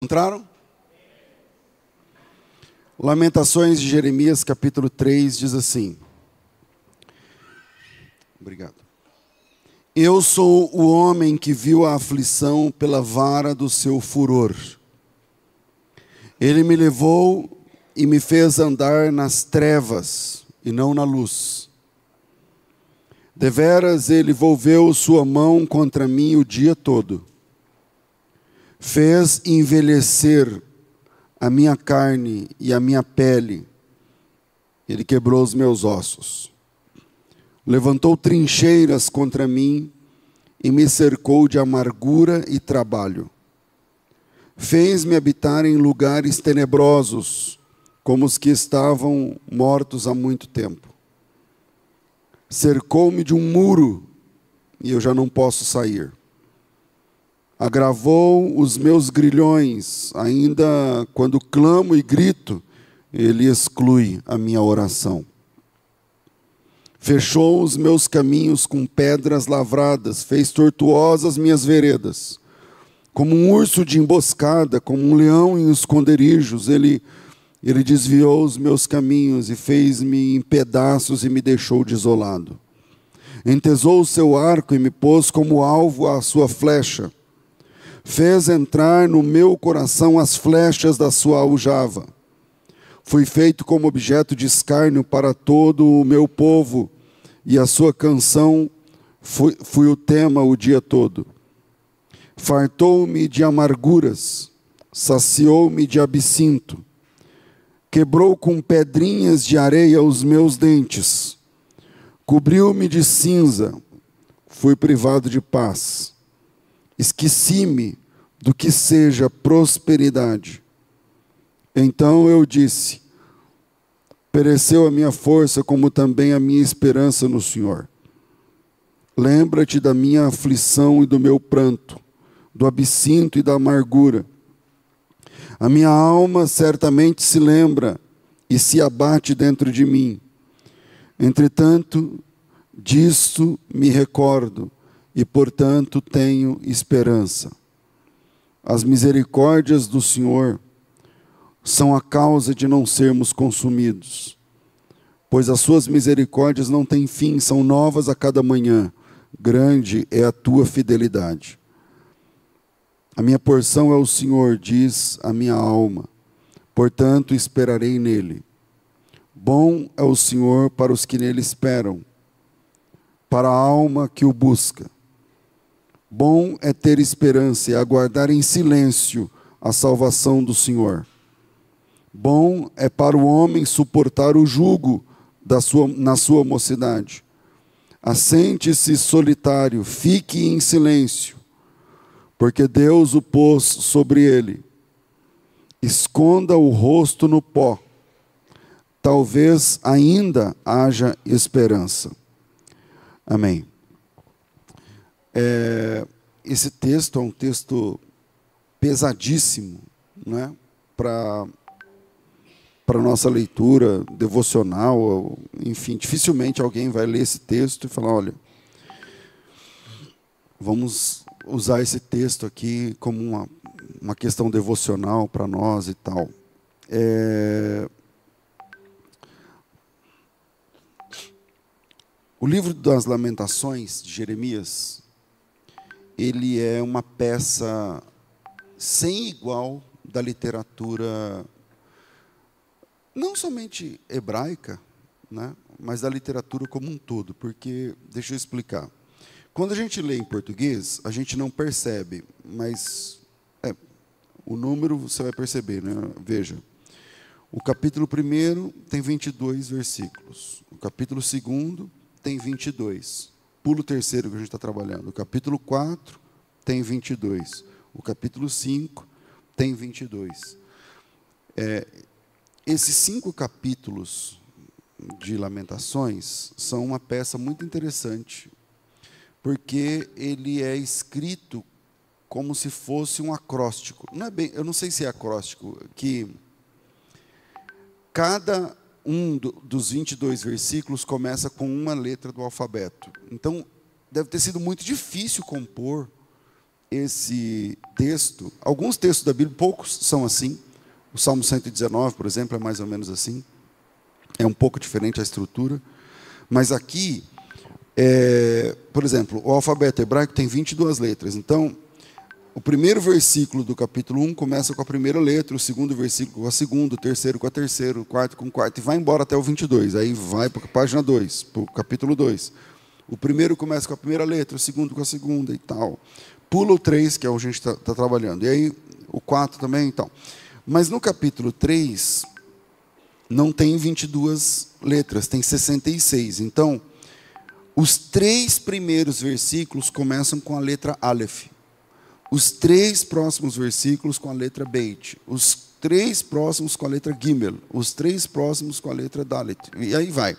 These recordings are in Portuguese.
Encontraram? Lamentações de Jeremias, capítulo 3, diz assim. Obrigado. Eu sou o homem que viu a aflição pela vara do seu furor. Ele me levou e me fez andar nas trevas e não na luz. Deveras ele volveu sua mão contra mim o dia todo. Fez envelhecer a minha carne e a minha pele. Ele quebrou os meus ossos. Levantou trincheiras contra mim e me cercou de amargura e trabalho. Fez-me habitar em lugares tenebrosos, como os que estavam mortos há muito tempo. Cercou-me de um muro e eu já não posso sair. Agravou os meus grilhões, ainda quando clamo e grito, ele exclui a minha oração. Fechou os meus caminhos com pedras lavradas, fez tortuosas minhas veredas. Como um urso de emboscada, como um leão em esconderijos, ele desviou os meus caminhos e fez-me em pedaços e me deixou desolado. Entesou o seu arco e me pôs como alvo à sua flecha. Fez entrar no meu coração as flechas da sua aljava. Fui feito como objeto de escárnio para todo o meu povo, e a sua canção fui o tema o dia todo. Fartou-me de amarguras, saciou-me de absinto, quebrou com pedrinhas de areia os meus dentes, cobriu-me de cinza, fui privado de paz. Esqueci-me do que seja prosperidade. Então eu disse, pereceu a minha força, como também a minha esperança no Senhor. Lembra-te da minha aflição e do meu pranto, do absinto e da amargura. A minha alma certamente se lembra e se abate dentro de mim. Entretanto, disso me recordo, e, portanto, tenho esperança. As misericórdias do Senhor são a causa de não sermos consumidos, pois as suas misericórdias não têm fim, são novas a cada manhã. Grande é a tua fidelidade. A minha porção é o Senhor, diz a minha alma, portanto esperarei nele. Bom é o Senhor para os que nele esperam, para a alma que o busca. Bom é ter esperança e aguardar em silêncio a salvação do Senhor. Bom é para o homem suportar o jugo na sua mocidade. Assente-se solitário, fique em silêncio, porque Deus o pôs sobre ele. Esconda o rosto no pó, talvez ainda haja esperança. Amém. Esse texto é um texto pesadíssimo, né, para a nossa leitura devocional. Enfim, dificilmente alguém vai ler esse texto e falar, olha, vamos usar esse texto aqui como uma questão devocional para nós e tal. O livro das Lamentações de Jeremias, ele é uma peça sem igual da literatura, não somente hebraica, né, mas da literatura como um todo, porque, deixa eu explicar, quando a gente lê em português, a gente não percebe, mas o número você vai perceber, né? Veja, o capítulo 1 tem 22 versículos, o capítulo 2 tem 22, pula o terceiro que a gente está trabalhando, o capítulo 4 tem 22, o capítulo 5 tem 22. Esses 5 capítulos de Lamentações são uma peça muito interessante, porque ele é escrito como se fosse um acróstico. Não é bem, eu não sei se é acróstico, que cada dos 22 versículos começa com uma letra do alfabeto. Então, deve ter sido muito difícil compor esse texto, alguns textos da Bíblia, poucos são assim. O Salmo 119, por exemplo, é mais ou menos assim. É um pouco diferente a estrutura. Mas aqui, por exemplo, o alfabeto hebraico tem 22 letras. Então, o primeiro versículo do capítulo 1 começa com a primeira letra, o segundo versículo com a segunda, o terceiro com a terceira, o quarto com o quarto, e vai embora até o 22. Aí vai para a página 2, para o capítulo 2. O primeiro começa com a primeira letra, o segundo com a segunda e tal. Pula o 3, que é onde a gente está trabalhando. E aí, o 4 também, então. Mas no capítulo 3, não tem 22 letras, tem 66. Então, os 3 primeiros versículos começam com a letra Aleph. Os 3 próximos versículos com a letra Beit. Os 3 próximos com a letra Gimel. Os 3 próximos com a letra Dalet. E aí vai.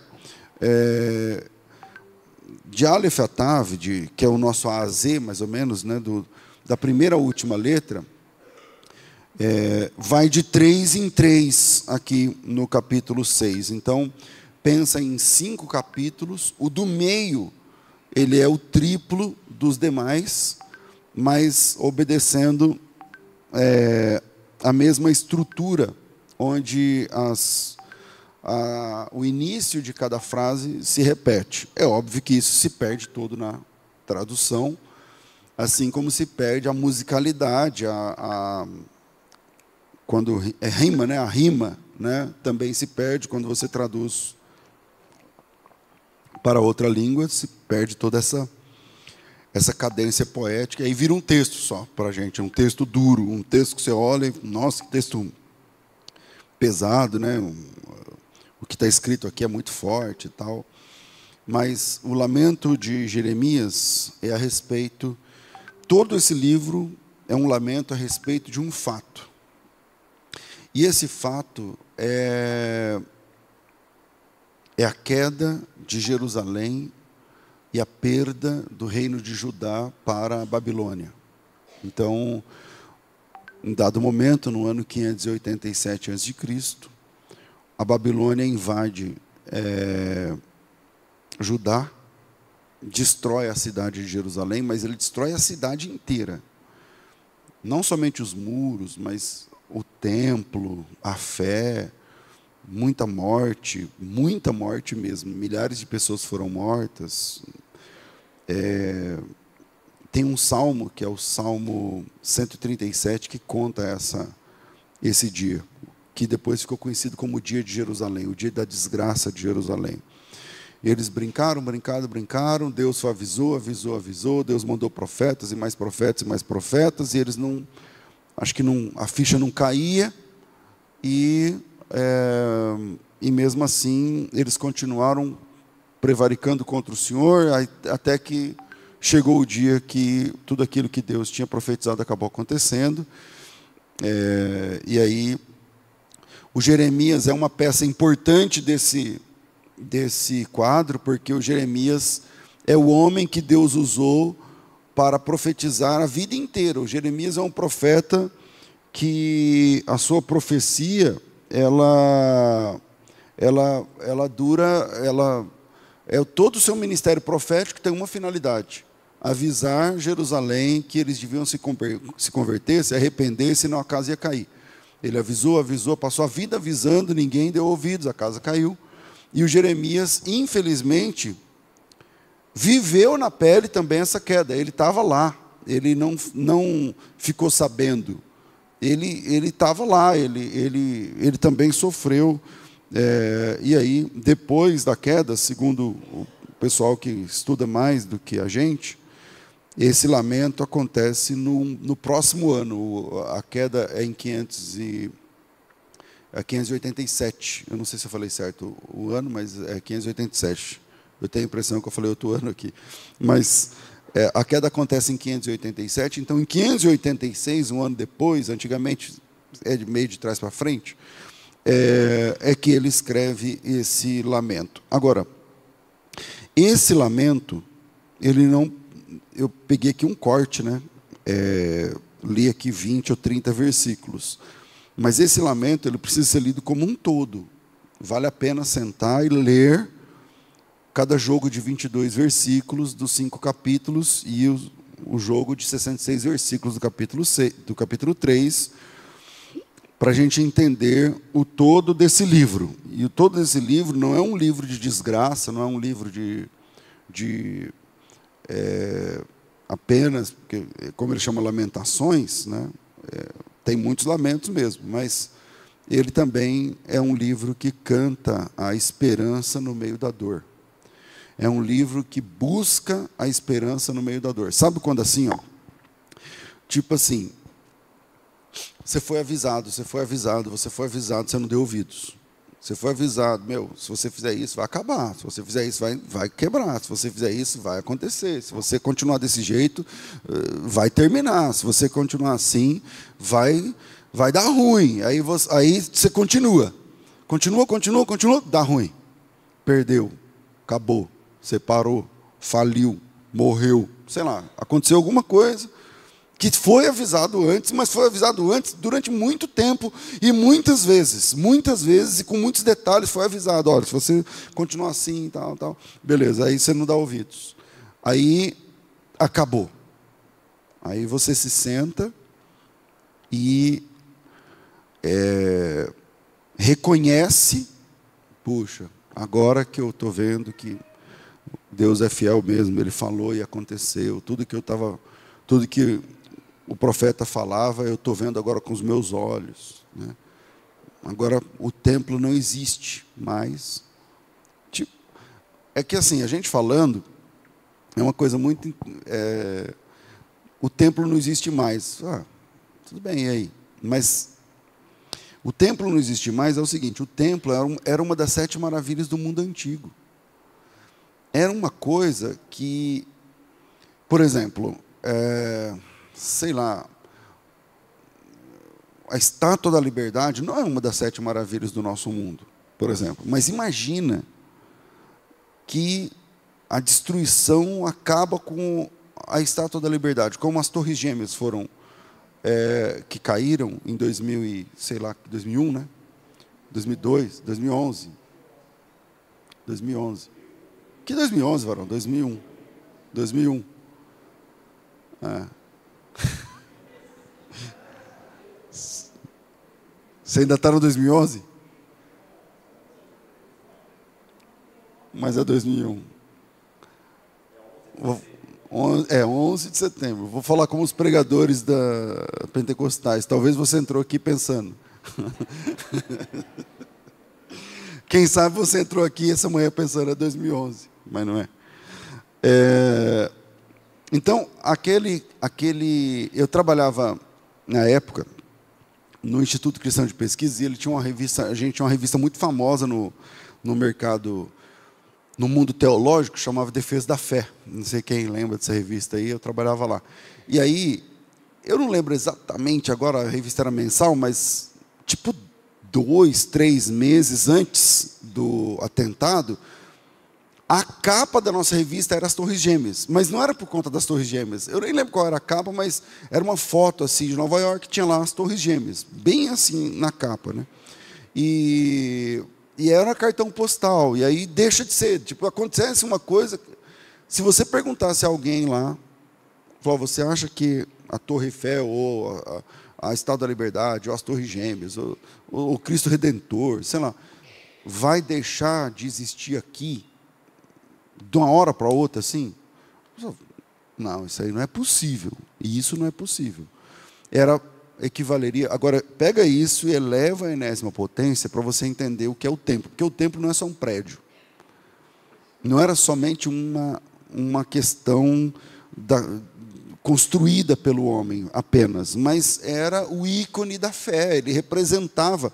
De Aleph a Tav, que é o nosso A a Z, mais ou menos, né, da primeira à última letra, vai de 3 em 3 aqui no capítulo 6. Então, pensa em 5 capítulos. O do meio, ele é o triplo dos demais, mas obedecendo a mesma estrutura, onde o início de cada frase se repete. É óbvio que isso se perde todo na tradução, assim como se perde a musicalidade, quando é rima, né? A rima, né? Também se perde quando você traduz para outra língua, se perde toda essa cadência poética, e aí vira um texto só para a gente, um texto duro, um texto que você olha e, nossa, que texto pesado, né? O que está escrito aqui é muito forte e tal. Mas o lamento de Jeremias é a respeito, todo esse livro é um lamento a respeito de um fato. E esse fato é a queda de Jerusalém e a perda do reino de Judá para a Babilônia. Então, em dado momento, no ano 587 a.C., a Babilônia invade Judá, destrói a cidade de Jerusalém, mas ele destrói a cidade inteira. Não somente os muros, mas o templo, a fé, muita morte mesmo. Milhares de pessoas foram mortas. Tem um salmo, que é o Salmo 137, que conta esse dia, que depois ficou conhecido como o dia de Jerusalém, o dia da desgraça de Jerusalém. E eles brincaram, Deus avisou, Deus mandou profetas, e mais profetas, e eles não, a ficha não caía, e mesmo assim, eles continuaram prevaricando contra o Senhor, até que chegou o dia que tudo aquilo que Deus tinha profetizado acabou acontecendo. E aí, o Jeremias é uma peça importante desse quadro, porque o Jeremias é o homem que Deus usou para profetizar a vida inteira. O Jeremias é um profeta que a sua profecia, todo o seu ministério profético tem uma finalidade: avisar Jerusalém que eles deviam se converter, se arrepender, senão a casa ia cair. Ele avisou, passou a vida avisando, ninguém deu ouvidos, a casa caiu. E o Jeremias, infelizmente, viveu na pele também essa queda. Ele estava lá, ele não ficou sabendo. Ele estava lá, ele também sofreu. E aí, depois da queda, segundo o pessoal que estuda mais do que a gente, esse lamento acontece no próximo ano. A queda é em 587. Eu não sei se eu falei certo o ano, mas é 587. Eu tenho a impressão que eu falei outro ano aqui. Mas a queda acontece em 587. Então, em 586, um ano depois, antigamente é de meio de trás para frente, é que ele escreve esse lamento. Agora, esse lamento, ele não... Eu peguei aqui um corte, né? Li aqui 20 ou 30 versículos. Mas esse lamento, ele precisa ser lido como um todo. Vale a pena sentar e ler cada jogo de 22 versículos dos 5 capítulos, e o jogo de 66 versículos do capítulo 3, para a gente entender o todo desse livro. E o todo desse livro não é um livro de desgraça, não é um livro de apenas, porque, como ele chama Lamentações, né, tem muitos lamentos mesmo, mas ele também é um livro que canta a esperança no meio da dor. É um livro que busca a esperança no meio da dor. Sabe quando assim, ó? Tipo assim, você foi avisado, você não deu ouvidos. Você foi avisado, se você fizer isso, vai acabar. Se você fizer isso, vai quebrar. Se você fizer isso, vai acontecer. Se você continuar desse jeito, vai terminar. Se você continuar assim, vai dar ruim. Aí você continua. Continua, dá ruim. Perdeu, acabou, separou, faliu, morreu. Sei lá, aconteceu alguma coisa que foi avisado antes, mas foi avisado antes durante muito tempo e muitas vezes e com muitos detalhes foi avisado. Olha, se você continuar assim, tal, beleza, aí você não dá ouvidos. Aí acabou. Aí você se senta e reconhece, puxa, agora que eu estou vendo que Deus é fiel mesmo, Ele falou e aconteceu, tudo que o profeta falava, eu estou vendo agora com os meus olhos, né? Agora o templo não existe mais. Tipo, é que assim, a gente falando, é uma coisa muito... o templo não existe mais. Tudo bem, e aí? Mas o templo não existe mais é o seguinte, o templo era uma das 7 maravilhas do mundo antigo. Era uma coisa que, por exemplo, sei lá, a Estátua da Liberdade não é uma das 7 maravilhas do nosso mundo, por exemplo. Mas imagina que a destruição acaba com a Estátua da Liberdade, como as Torres Gêmeas foram, que caíram em 2001, né? 2002, 2011. 2011. Que 2011, varão? 2001. 2001. Você ainda está no 2011? Mas é 2001. 11 de setembro. Vou falar como os pregadores da pentecostais. Talvez você entrou aqui pensando. Quem sabe você entrou aqui essa manhã pensando, é 2011. Mas não é. Então, eu trabalhava na época no Instituto Cristão de Pesquisa, e ele tinha a gente tinha uma revista muito famosa no mercado, no mundo teológico, chamava Defesa da Fé. Não sei quem lembra dessa revista aí, eu trabalhava lá. E aí, eu não lembro exatamente agora, a revista era mensal, mas tipo 2, 3 meses antes do atentado, a capa da nossa revista era as Torres Gêmeas, mas não era por conta das Torres Gêmeas. Eu nem lembro qual era a capa, mas era uma foto assim de Nova York, tinha lá as Torres Gêmeas, bem assim na capa, né? E era cartão postal. E aí deixa de ser, tipo, acontece uma coisa. Se você perguntasse a alguém lá, você acha que a Torre Eiffel ou a Estátua da Liberdade ou as Torres Gêmeas ou o Cristo Redentor, sei lá, vai deixar de existir aqui de uma hora para outra, assim? Não, isso aí não é possível. E isso não é possível. Equivaleria... Agora, pega isso e eleva a enésima potência para você entender o que é o templo. Porque o templo não é só um prédio. Não era somente uma questão construída pelo homem apenas, mas era o ícone da fé. Ele representava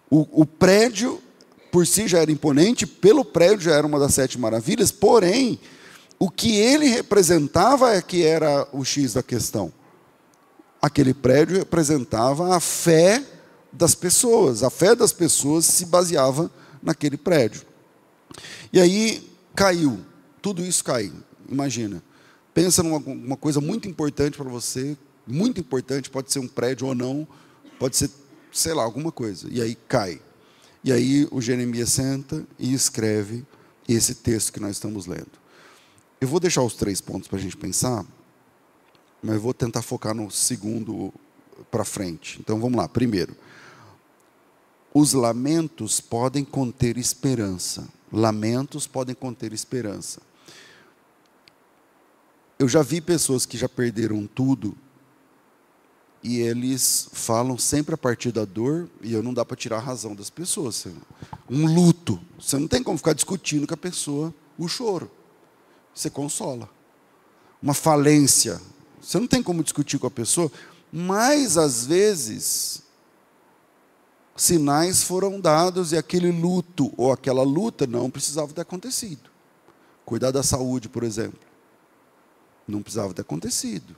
o prédio. Por si já era imponente, pelo prédio já era uma das 7 maravilhas, porém, o que ele representava é que era o X da questão. Aquele prédio representava a fé das pessoas. A fé das pessoas se baseava naquele prédio. E aí caiu, tudo isso caiu. Imagina, pensa numa coisa muito importante para você, muito importante, pode ser um prédio ou não, pode ser, sei lá, alguma coisa, e aí cai. E aí o Jeremias senta e escreve esse texto que nós estamos lendo. Eu vou deixar os 3 pontos para a gente pensar, mas eu vou tentar focar no segundo para frente. Então vamos lá. Primeiro, os lamentos podem conter esperança. Lamentos podem conter esperança. Eu já vi pessoas que já perderam tudo e eles falam sempre a partir da dor, e não dá para tirar a razão das pessoas. Um luto, você não tem como ficar discutindo com a pessoa o choro. Você consola. Uma falência, você não tem como discutir com a pessoa, mas às vezes sinais foram dados e aquele luto ou aquela luta não precisava ter acontecido. Cuidar da saúde, por exemplo, não precisava ter acontecido,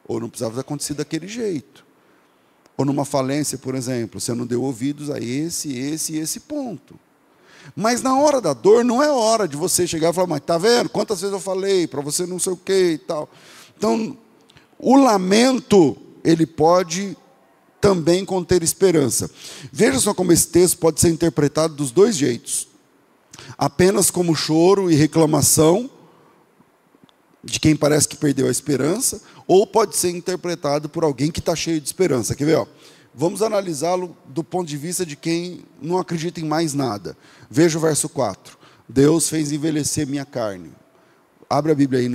ou não precisava ter acontecido daquele jeito. Ou numa falência, por exemplo, você não deu ouvidos a esse e esse ponto. Mas na hora da dor, não é hora de você chegar e falar, mas está vendo? Quantas vezes eu falei para você não sei o que e tal. Então, o lamento, ele pode também conter esperança. Veja só como esse texto pode ser interpretado dos dois jeitos. Apenas como choro e reclamação de quem parece que perdeu a esperança, ou pode ser interpretado por alguém que está cheio de esperança. Quer ver? Ó? Vamos analisá-lo do ponto de vista de quem não acredita em mais nada. Veja o verso 4. Deus fez envelhecer minha carne. Abre a Bíblia aí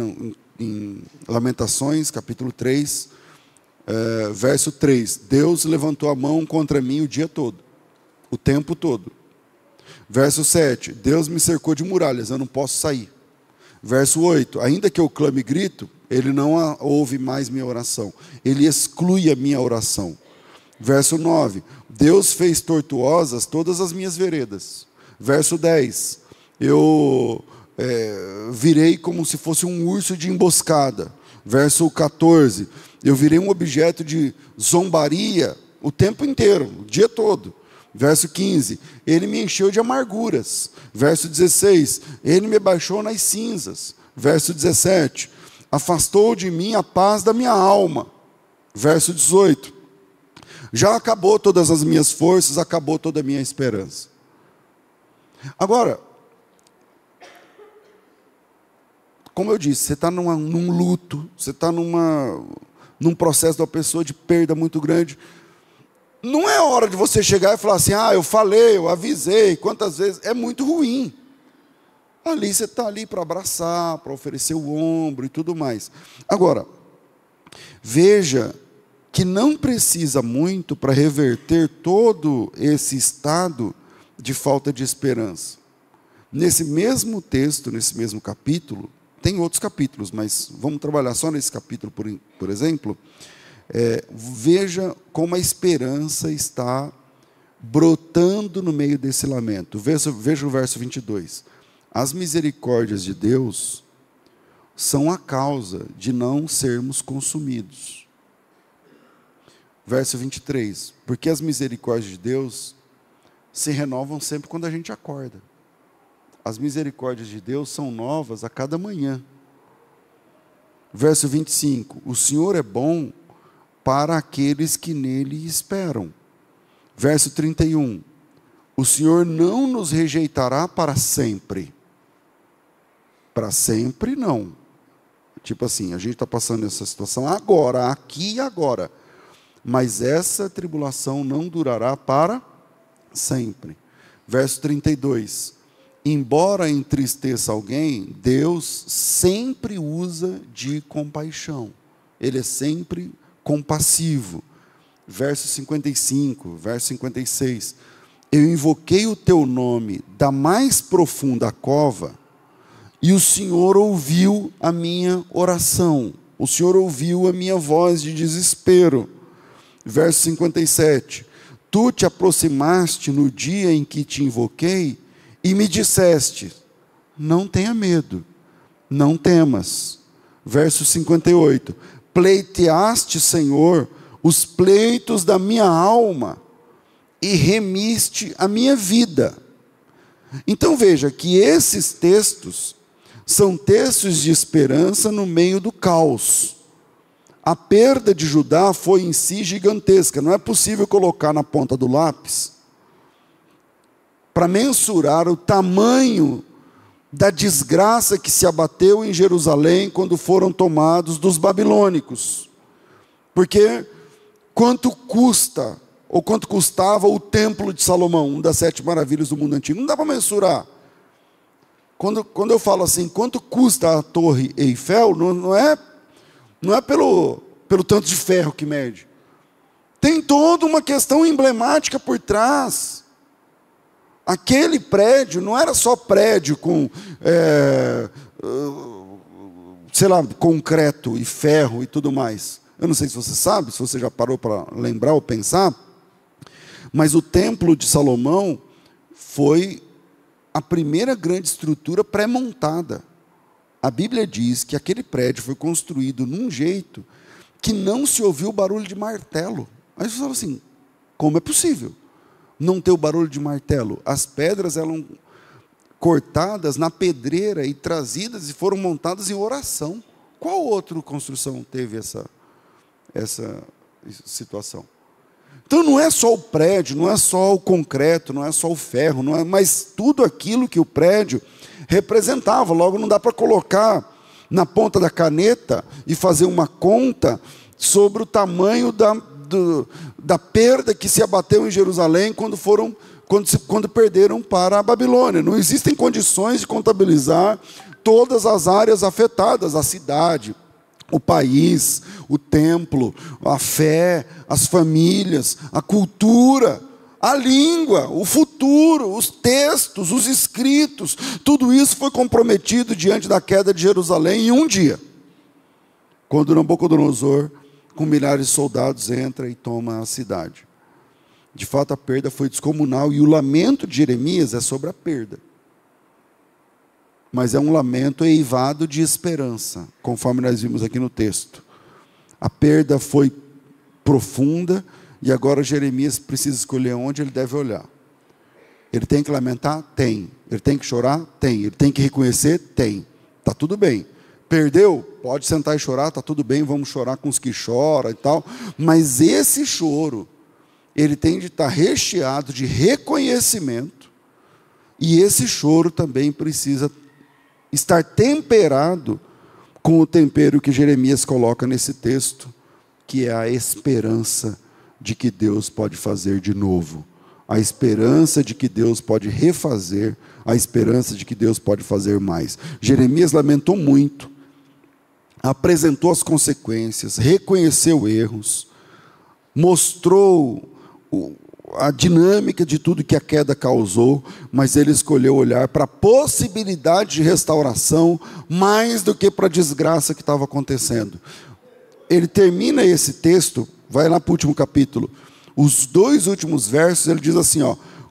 em Lamentações, capítulo 3, verso 3. Deus levantou a mão contra mim o dia todo, o tempo todo. Verso 7. Deus me cercou de muralhas, eu não posso sair. Verso 8, ainda que eu clame e grito, Ele não ouve mais minha oração. Ele exclui a minha oração. Verso 9, Deus fez tortuosas todas as minhas veredas. Verso 10, eu virei como se fosse um urso de emboscada. Verso 14, eu virei um objeto de zombaria o tempo inteiro, o dia todo. Verso 15, ele me encheu de amarguras. Verso 16, ele me baixou nas cinzas. Verso 17, afastou de mim a paz da minha alma. Verso 18, já acabou todas as minhas forças, acabou toda a minha esperança. Agora, como eu disse, você está num luto, você está num processo de uma pessoa de perda muito grande. Não é hora de você chegar e falar assim, eu falei, eu avisei, quantas vezes, é muito ruim. Ali você está ali para abraçar, para oferecer o ombro e tudo mais. Agora, veja que não precisa muito para reverter todo esse estado de falta de esperança. Nesse mesmo texto, nesse mesmo capítulo, tem outros capítulos, mas vamos trabalhar só nesse capítulo, por exemplo. Veja como a esperança está brotando no meio desse lamento. Veja o verso 22. As misericórdias de Deus são a causa de não sermos consumidos. Verso 23. Porque as misericórdias de Deus se renovam sempre quando a gente acorda. As misericórdias de Deus são novas a cada manhã. Verso 25. O Senhor é bom para aqueles que nele esperam. Verso 31. O Senhor não nos rejeitará para sempre. Para sempre, não. Tipo assim, a gente está passando essa situação agora, aqui e agora. Mas essa tribulação não durará para sempre. Verso 32. Embora entristeça alguém, Deus sempre usa de compaixão. Ele é sempre compassivo. Verso 55, verso 56. Eu invoquei o teu nome da mais profunda cova, e o Senhor ouviu a minha oração. O Senhor ouviu a minha voz de desespero. Verso 57. Tu te aproximaste no dia em que te invoquei, e me disseste, não tenha medo, não temas. Verso 58. Pleiteaste, Senhor, os pleitos da minha alma, e remiste a minha vida. Então veja que esses textos são textos de esperança no meio do caos. A perda de Judá foi em si gigantesca. Não é possível colocar na ponta do lápis para mensurar o tamanho da desgraça que se abateu em Jerusalém quando foram tomados dos babilônicos. Porque quanto custa, ou quanto custava o templo de Salomão, uma das 7 maravilhas do mundo antigo? Não dá para mensurar. Quando eu falo assim, quanto custa a torre Eiffel, não é pelo tanto de ferro que mede. Tem toda uma questão emblemática por trás. Aquele prédio não era só prédio com, concreto e ferro e tudo mais. Eu não sei se você sabe, se você já parou para lembrar ou pensar, mas o templo de Salomão foi a primeira grande estrutura pré-montada. A Bíblia diz que aquele prédio foi construído num jeito que não se ouviu o barulho de martelo. Aí você fala assim, como é possível não ter o barulho de martelo? As pedras eram cortadas na pedreira e trazidas e foram montadas em oração. Qual outra construção teve essa situação? Então não é só o prédio, não é só o concreto, não é só o ferro, mas tudo aquilo que o prédio representava. Logo, não dá para colocar na ponta da caneta e fazer uma conta sobre o tamanho da perda que se abateu em Jerusalém quando perderam para a Babilônia. Não existem condições de contabilizar todas as áreas afetadas, a cidade, o país, o templo, a fé, as famílias, a cultura, a língua, o futuro, os textos, os escritos, tudo isso foi comprometido diante da queda de Jerusalém em um dia, quando Nabucodonosor, com milhares de soldados, entra e toma a cidade. De fato, a perda foi descomunal, e o lamento de Jeremias é sobre a perda. Mas é um lamento eivado de esperança, conforme nós vimos aqui no texto. A perda foi profunda, e agora Jeremias precisa escolher onde ele deve olhar. Ele tem que lamentar? Tem. Ele tem que chorar? Tem. Ele tem que reconhecer? Tem. Está tudo bem. Perdeu? Pode sentar e chorar, está tudo bem, vamos chorar com os que choram e tal. Mas esse choro, ele tem de estar recheado de reconhecimento, e esse choro também precisa estar temperado com o tempero que Jeremias coloca nesse texto, que é a esperança de que Deus pode fazer de novo, a esperança de que Deus pode refazer, a esperança de que Deus pode fazer mais. Jeremias lamentou muito, apresentou as consequências, reconheceu erros, mostrou a dinâmica de tudo que a queda causou, mas ele escolheu olhar para a possibilidade de restauração mais do que para a desgraça que estava acontecendo. Ele termina esse texto, vai lá para o último capítulo, os 2 últimos versos, ele diz assim,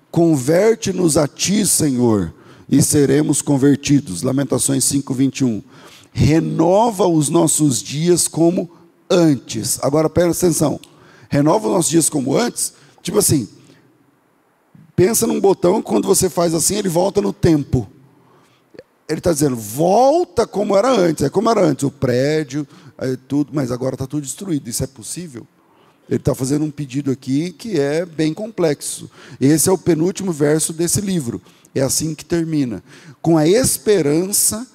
converte-nos a ti, Senhor, e seremos convertidos. Lamentações 5:21. Renova os nossos dias como antes. Agora presta atenção, renova os nossos dias como antes. Tipo assim, pensa num botão, quando você faz assim, ele volta no tempo. Ele está dizendo, volta como era antes. É como era antes, o prédio, tudo, mas agora está tudo destruído. Isso é possível? Ele está fazendo um pedido aqui que é bem complexo. Esse é o penúltimo verso desse livro. É assim que termina. Com a esperança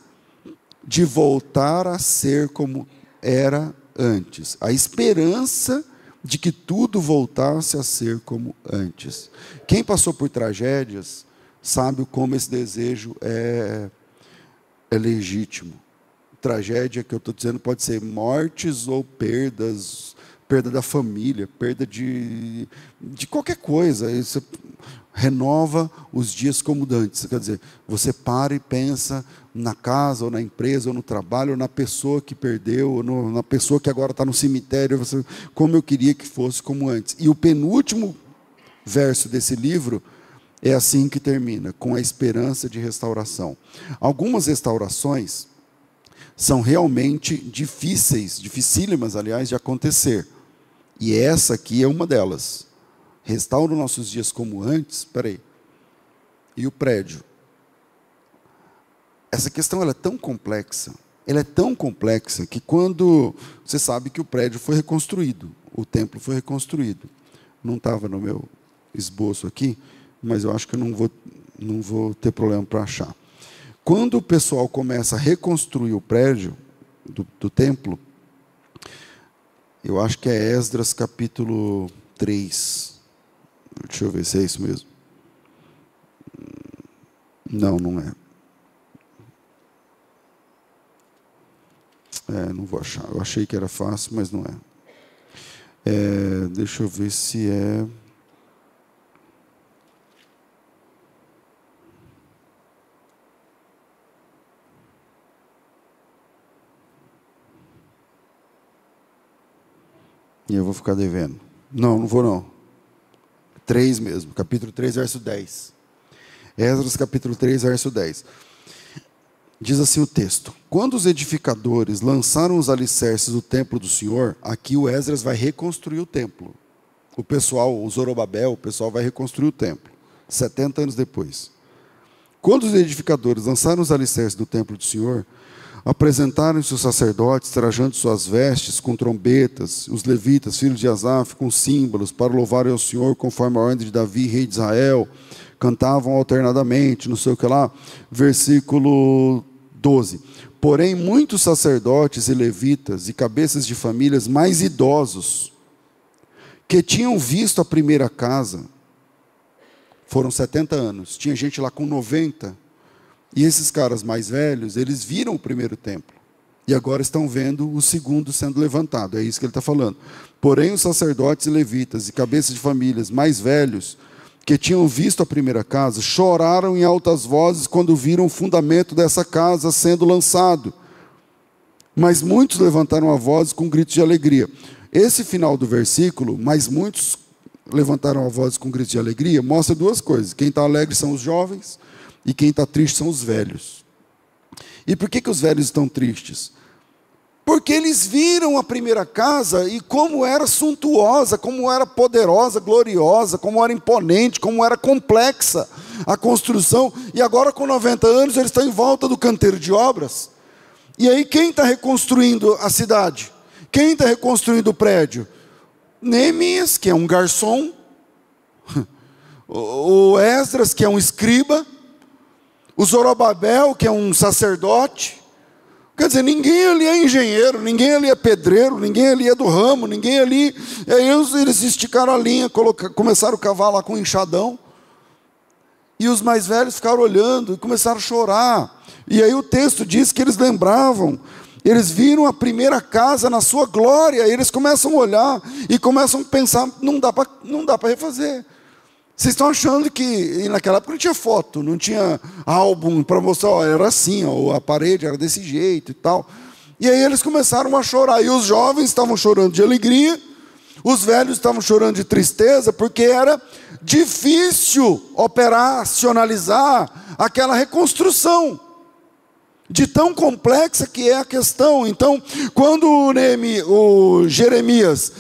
de voltar a ser como era antes. A esperança de que tudo voltasse a ser como antes. Quem passou por tragédias sabe como esse desejo é legítimo. Tragédia que eu estou dizendo pode ser mortes ou perdas, perda da família, perda de qualquer coisa. Isso renova os dias como antes. Quer dizer, você para e pensa na casa, ou na empresa, ou no trabalho, ou na pessoa que perdeu, ou na pessoa que agora está no cemitério, como eu queria que fosse como antes. E o penúltimo verso desse livro é assim que termina, com a esperança de restauração. Algumas restaurações são realmente difíceis, dificílimas, aliás, de acontecer. E essa aqui é uma delas. Restaura nossos dias como antes. Espera aí. E o prédio? Essa questão ela é tão complexa. Ela é tão complexa que quando... Você sabe que o prédio foi reconstruído. O templo foi reconstruído. Não estava no meu esboço aqui, mas eu acho que eu não vou ter problema para achar. Quando o pessoal começa a reconstruir o prédio do templo, Eu acho que é Esdras capítulo 3. Deixa eu ver se é isso mesmo. Não, não é. Não vou achar. Eu achei que era fácil, mas não é. Deixa eu ver se é. E eu vou ficar devendo. Não, não vou não. 3 mesmo, capítulo 3, verso 10. Esdras capítulo 3, verso 10. Diz assim o texto: quando os edificadores lançaram os alicerces do templo do Senhor, aqui o Esdras vai reconstruir o templo. O pessoal, o Zorobabel, o pessoal vai reconstruir o templo, 70 anos depois. Quando os edificadores lançaram os alicerces do templo do Senhor, apresentaram-se os sacerdotes, trajando suas vestes com trombetas, os levitas, filhos de Asaf, com símbolos, para louvarem ao Senhor, conforme a ordem de Davi, rei de Israel. Cantavam alternadamente, não sei o que lá. Versículo 12. Porém, muitos sacerdotes e levitas e cabeças de famílias mais idosos, que tinham visto a primeira casa, foram 70 anos. Tinha gente lá com 90. E esses caras mais velhos, eles viram o primeiro templo. E agora estão vendo o segundo sendo levantado. É isso que ele está falando. Porém, os sacerdotes e levitas e cabeças de famílias mais velhos, que tinham visto a primeira casa, choraram em altas vozes quando viram o fundamento dessa casa sendo lançado. Mas muitos levantaram a voz com gritos de alegria. Esse final do versículo, mas muitos levantaram a voz com gritos de alegria, mostra duas coisas. Quem está alegre são os jovens, e quem está triste são os velhos. E por que os velhos estão tristes? Porque eles viram a primeira casa e como era suntuosa, como era poderosa, gloriosa, como era imponente, como era complexa a construção. E agora com 90 anos eles estão em volta do canteiro de obras. E aí quem está reconstruindo a cidade? Quem está reconstruindo o prédio? Neemias, que é um garçom. O Esdras, que é um escriba. O Zorobabel, que é um sacerdote. Quer dizer, ninguém ali é engenheiro, ninguém ali é pedreiro, ninguém ali é do ramo, ninguém ali... E aí eles esticaram a linha, começaram a cavar lá com um enxadão. E os mais velhos ficaram olhando e começaram a chorar. E aí o texto diz que eles lembravam, eles viram a primeira casa na sua glória. E eles começam a olhar e começam a pensar, não dá para refazer. Vocês estão achando que naquela época não tinha foto, não tinha álbum para mostrar, ó, era assim, ó, a parede era desse jeito e tal. E aí eles começaram a chorar, e os jovens estavam chorando de alegria, os velhos estavam chorando de tristeza, porque era difícil operacionalizar aquela reconstrução, de tão complexa que é a questão. Então, quando o Jeremias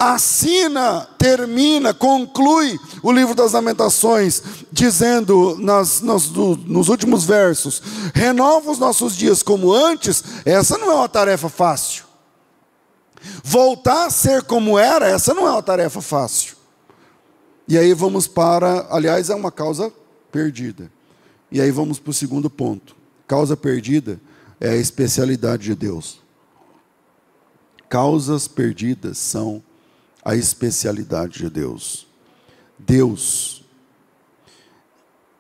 assina, termina, conclui o livro das Lamentações, dizendo nos últimos versos, renova os nossos dias como antes, essa não é uma tarefa fácil. Voltar a ser como era, essa não é uma tarefa fácil. E aí vamos aliás, é uma causa perdida. E aí vamos para o segundo ponto. Causa perdida é a especialidade de Deus. Causas perdidas são a especialidade de Deus. Deus,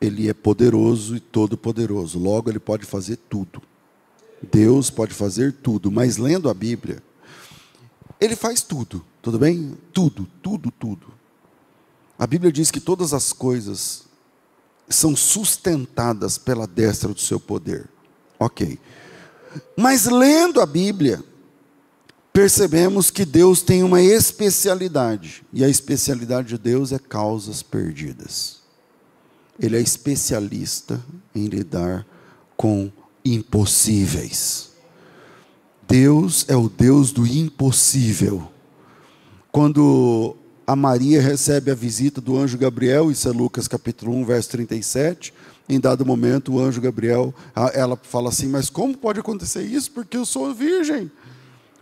Ele é poderoso e todo-poderoso. Logo, Ele pode fazer tudo. Deus pode fazer tudo. Mas lendo a Bíblia, Ele faz tudo. Tudo bem? Tudo, tudo, tudo. A Bíblia diz que todas as coisas são sustentadas pela destra do seu poder. Ok. Mas lendo a Bíblia, percebemos que Deus tem uma especialidade. E a especialidade de Deus é causas perdidas. Ele é especialista em lidar com impossíveis. Deus é o Deus do impossível. Quando a Maria recebe a visita do anjo Gabriel, isso é Lucas capítulo 1, verso 37, em dado momento o anjo Gabriel, ela fala assim, mas como pode acontecer isso? Porque eu sou virgem.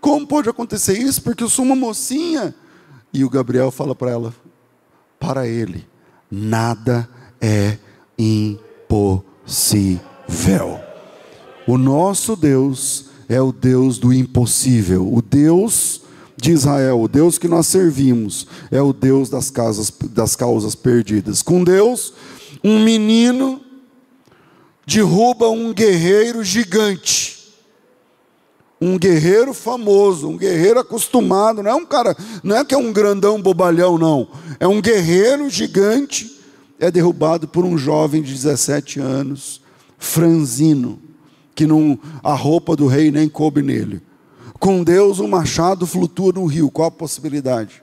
Como pode acontecer isso? Porque eu sou uma mocinha. E o Gabriel fala para ela, para ele, nada é impossível. O nosso Deus é o Deus do impossível, o Deus de Israel, o Deus que nós servimos, é o Deus das causas perdidas. Com Deus, um menino derruba um guerreiro gigante, um guerreiro famoso, um guerreiro acostumado, não é um cara, não é que é um grandão bobalhão, não, é um guerreiro gigante, é derrubado por um jovem de 17 anos, franzino, que não, a roupa do rei nem coube nele. Com Deus, o machado flutua no rio. Qual a possibilidade?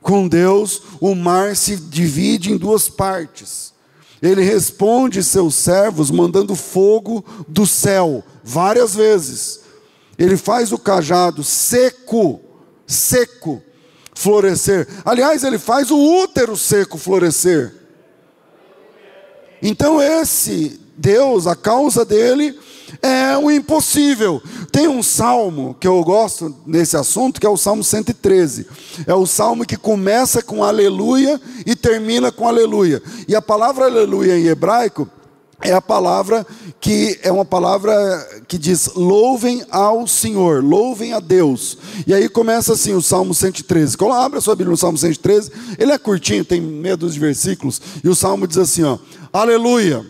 Com Deus, o mar se divide em duas partes. Ele responde seus servos mandando fogo do céu, várias vezes. Ele faz o cajado seco, florescer. Aliás, ele faz o útero seco florescer. Então esse Deus, a causa dele é o impossível. Tem um salmo que eu gosto nesse assunto, que é o Salmo 113. É o salmo que começa com aleluia e termina com aleluia. E a palavra aleluia em hebraico é a palavra que é uma palavra que diz louvem ao Senhor, louvem a Deus. E aí começa assim o Salmo 113. Quando abre a sua Bíblia no Salmo 113, ele é curtinho, tem meia dúzia de versículos, e o salmo diz assim, ó: aleluia,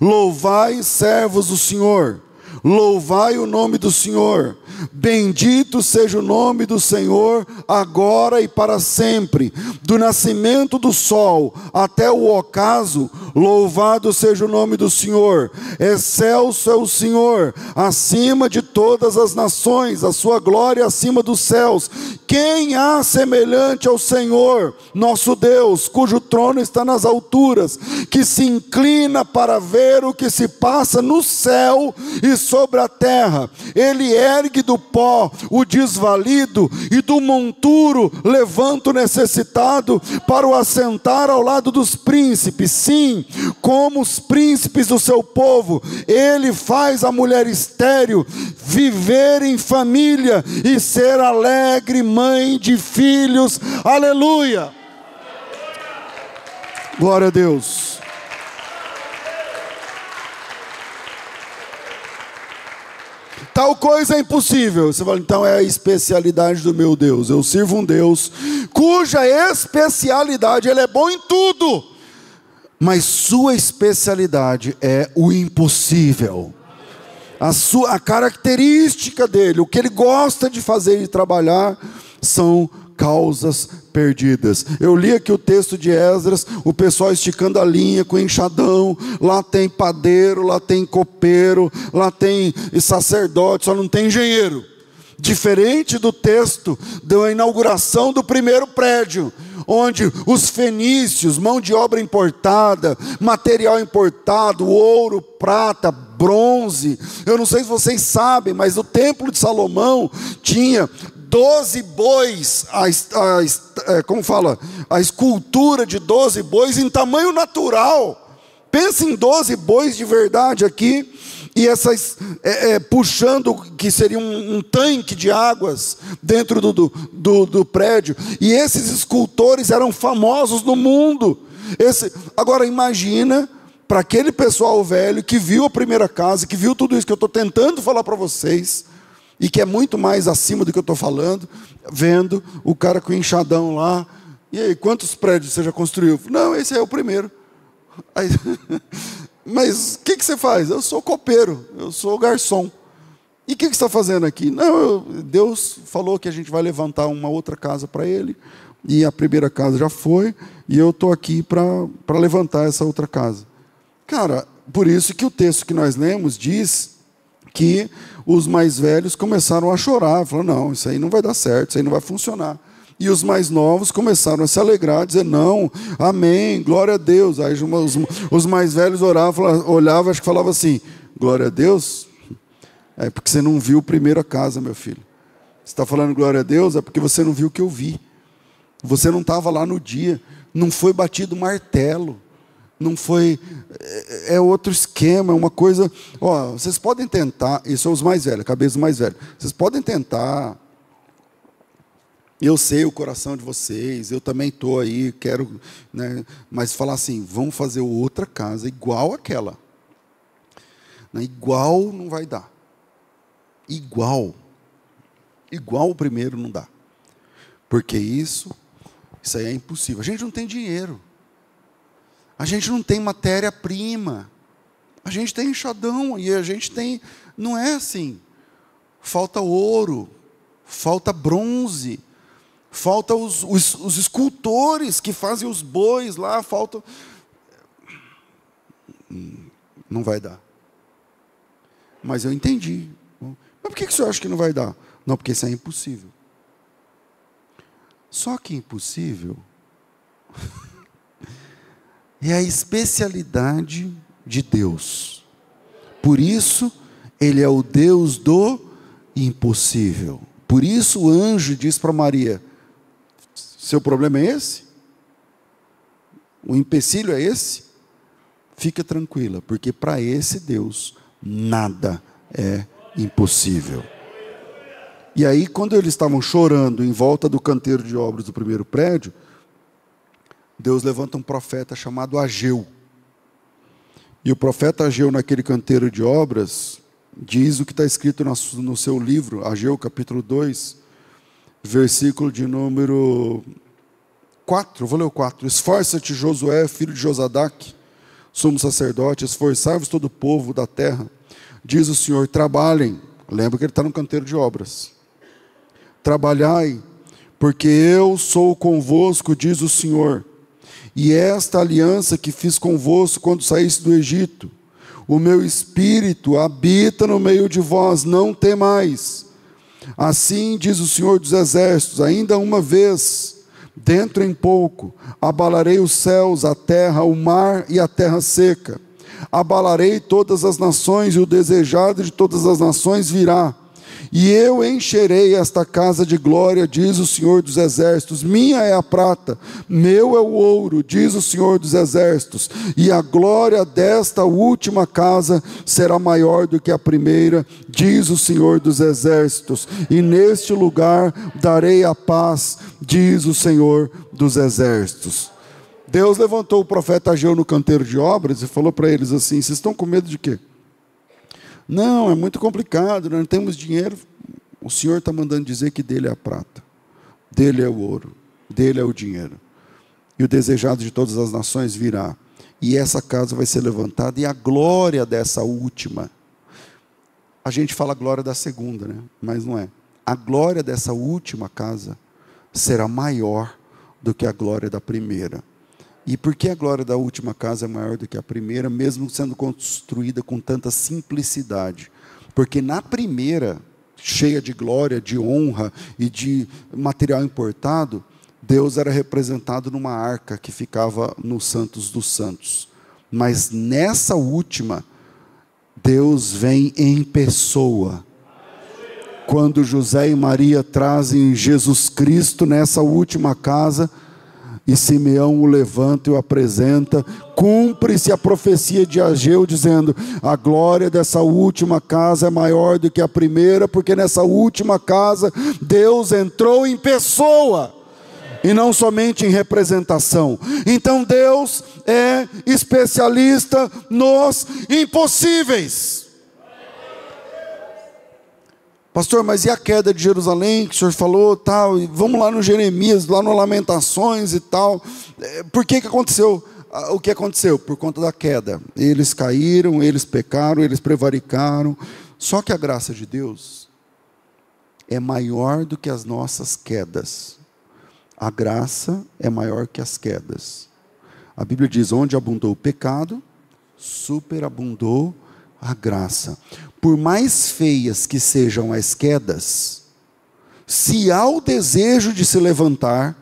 louvai servos do Senhor, louvai o nome do Senhor, bendito seja o nome do Senhor, agora e para sempre, do nascimento do sol até o ocaso, louvado seja o nome do Senhor, excelso é o Senhor, acima de todas as nações, a sua glória acima dos céus. Quem há semelhante ao Senhor, nosso Deus, cujo trono está nas alturas, que se inclina para ver o que se passa no céu e sobre a terra. Ele ergue do pó o desvalido, e do monturo levanta o necessitado, para o assentar ao lado dos príncipes. Sim, como os príncipes do seu povo, ele faz a mulher estéril viver em família e ser alegre mãe de filhos. Aleluia! Glória a Deus. Tal coisa é impossível. Você fala, então é a especialidade do meu Deus. Eu sirvo um Deus cuja especialidade, ele é bom em tudo, mas sua especialidade é o impossível. A característica dele, o que ele gosta de fazer e trabalhar, são causas perdidas. Eu li aqui o texto de Esdras, o pessoal esticando a linha com enxadão. Lá tem padeiro, lá tem copeiro, lá tem sacerdote, só não tem engenheiro. Diferente do texto da inauguração do primeiro prédio, onde os fenícios, mão de obra importada, material importado, ouro, prata, bronze. Eu não sei se vocês sabem, mas o templo de Salomão tinha 12 bois, como fala? A escultura de 12 bois em tamanho natural. Pensa em 12 bois de verdade aqui, e essas puxando, que seria um tanque de águas dentro do prédio. E esses escultores eram famosos no mundo. Agora imagina para aquele pessoal velho que viu a primeira casa, que viu tudo isso que eu estou tentando falar para vocês, e que é muito mais acima do que eu estou falando, vendo o cara com o enxadão lá. E aí, quantos prédios você já construiu? Não, esse é o primeiro. Aí, mas o que você faz? Eu sou copeiro, eu sou garçom. E o que você está fazendo aqui? Não, Deus falou que a gente vai levantar uma outra casa para ele, e a primeira casa já foi, e eu estou aqui para levantar essa outra casa. Cara, por isso que o texto que nós lemos diz que os mais velhos começaram a chorar, falaram, não, isso aí não vai dar certo, isso aí não vai funcionar. E os mais novos começaram a se alegrar, dizer, não, amém, glória a Deus. Aí os mais velhos olhavam, acho que falavam assim, glória a Deus? É porque você não viu a primeira casa, meu filho. Você está falando glória a Deus? É porque você não viu o que eu vi. Você não estava lá no dia, não foi batido martelo. Não foi, é outro esquema, é uma coisa, ó, vocês podem tentar, isso são os mais velhos, a cabeça dos mais velhos, vocês podem tentar, eu sei o coração de vocês, eu também estou aí, quero, né, mas falar assim, vamos fazer outra casa igual àquela, né, igual não vai dar, igual, igual o primeiro não dá. Porque isso aí é impossível. A gente não tem dinheiro. A gente não tem matéria-prima. A gente tem enxadão e a gente tem... Não é assim. Falta ouro, falta bronze, falta os escultores que fazem os bois lá, falta... Não vai dar. Mas eu entendi. Mas por que o senhor acha que não vai dar? Não, porque isso é impossível. Só que impossível é a especialidade de Deus. Por isso, Ele é o Deus do impossível. Por isso o anjo diz para Maria: seu problema é esse? O empecilho é esse? Fica tranquila, porque para esse Deus nada é impossível. E aí, quando eles estavam chorando em volta do canteiro de obras do primeiro prédio, Deus levanta um profeta chamado Ageu. E o profeta Ageu, naquele canteiro de obras, diz o que está escrito no seu livro, Ageu capítulo 2, versículo de número 4, eu vou ler o 4. Esforça-te, Josué, filho de Josadaque, sumo sacerdote, esforçai-vos todo o povo da terra, diz o Senhor, trabalhem. Lembra que ele está no canteiro de obras. Trabalhai, porque eu sou convosco, diz o Senhor, e esta aliança que fiz convosco quando saíste do Egito, o meu espírito habita no meio de vós, não temais. Assim diz o Senhor dos exércitos, ainda uma vez, dentro em pouco, abalarei os céus, a terra, o mar e a terra seca. Abalarei todas as nações, e o desejado de todas as nações virá. E eu encherei esta casa de glória, diz o Senhor dos exércitos. Minha é a prata, meu é o ouro, diz o Senhor dos exércitos. E a glória desta última casa será maior do que a primeira, diz o Senhor dos exércitos. E neste lugar darei a paz, diz o Senhor dos exércitos. Deus levantou o profeta Ageu no canteiro de obras e falou para eles assim: vocês estão com medo de quê? Não, é muito complicado, nós não temos dinheiro. O Senhor está mandando dizer que dele é a prata, dele é o ouro, dele é o dinheiro. E o desejado de todas as nações virá. E essa casa vai ser levantada, e a glória dessa última. A gente fala glória da segunda, né? Mas não é. A glória dessa última casa será maior do que a glória da primeira. E por que a glória da última casa é maior do que a primeira, mesmo sendo construída com tanta simplicidade? Porque na primeira, cheia de glória, de honra e de material importado, Deus era representado numa arca que ficava no Santos dos Santos. Mas nessa última, Deus vem em pessoa. Quando José e Maria trazem Jesus Cristo nessa última casa, e Simeão o levanta e o apresenta, cumpre-se a profecia de Ageu, dizendo: a glória dessa última casa é maior do que a primeira, porque nessa última casa Deus entrou em pessoa, e não somente em representação. Então Deus é especialista nos impossíveis. Pastor, mas e a queda de Jerusalém, que o senhor falou, tal, e vamos lá no Jeremias, lá no Lamentações e tal. Por que aconteceu? O que aconteceu? Por conta da queda. Eles caíram, eles pecaram, eles prevaricaram. Só que a graça de Deus é maior do que as nossas quedas. A graça é maior que as quedas. A Bíblia diz: onde abundou o pecado, superabundou a graça. Por mais feias que sejam as quedas, se há o desejo de se levantar,